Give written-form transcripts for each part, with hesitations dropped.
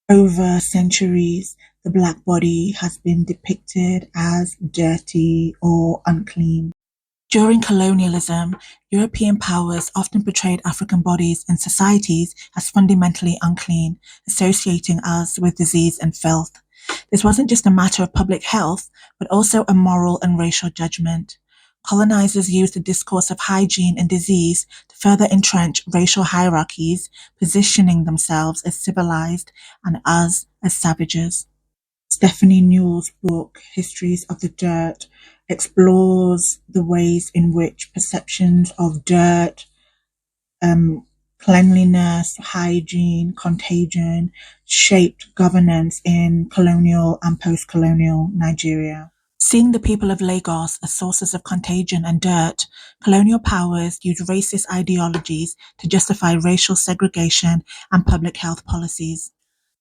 Over centuries, the black body has been depicted as dirty or unclean. During colonialism, European powers often portrayed African bodies in societies as fundamentally unclean, associating us with disease and filth. This wasn't just a matter of public health, but also a moral and racial judgment. Colonizers used the discourse of hygiene and disease to further entrench racial hierarchies, positioning themselves as civilized and us as savages. Stephanie Newell's book, Histories of the Dirt, explores the ways in which perceptions of dirt, cleanliness, hygiene, contagion shaped governance in colonial and post-colonial Nigeria. Seeing the people of Lagos as sources of contagion and dirt, colonial powers used racist ideologies to justify racial segregation and public health policies.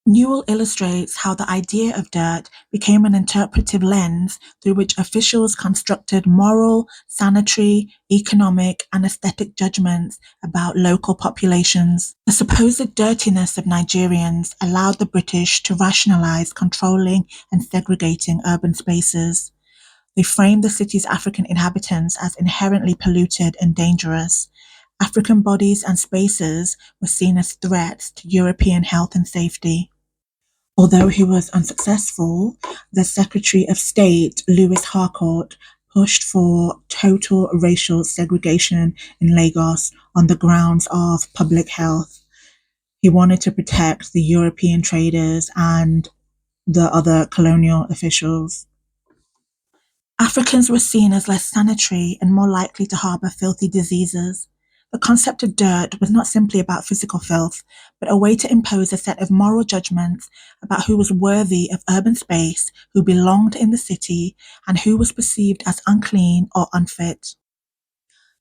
Newell illustrates how the idea of dirt became an interpretive lens through which officials constructed moral, sanitary, economic, and aesthetic judgments about local populations. The supposed dirtiness of Nigerians allowed the British to rationalize controlling and segregating urban spaces. They framed the city's African inhabitants as inherently polluted and dangerous. African bodies and spaces were seen as threats to European health and safety. Although he was unsuccessful, the Secretary of State, Louis Harcourt, pushed for total racial segregation in Lagos on the grounds of public health. He wanted to protect the European traders and the other colonial officials. Africans were seen as less sanitary and more likely to harbor filthy diseases. The concept of dirt was not simply about physical filth, but a way to impose a set of moral judgments about who was worthy of urban space, who belonged in the city, and who was perceived as unclean or unfit.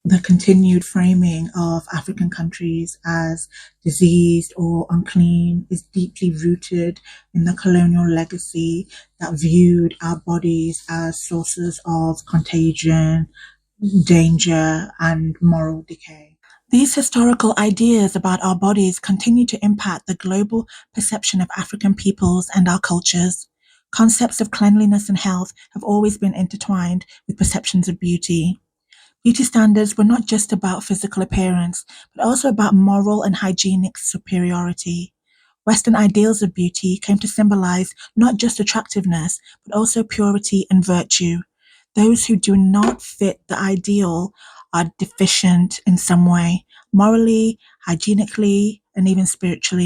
The continued framing of African countries as diseased or unclean is deeply rooted in the colonial legacy that viewed our bodies as sources of contagion, danger, and moral decay. These historical ideas about our bodies continue to impact the global perception of African peoples and our cultures. Concepts of cleanliness and health have always been intertwined with perceptions of beauty. Beauty standards were not just about physical appearance, but also about moral and hygienic superiority. Western ideals of beauty came to symbolize not just attractiveness, but also purity and virtue. Those who do not fit the ideal are deficient in some way, morally, hygienically, and even spiritually.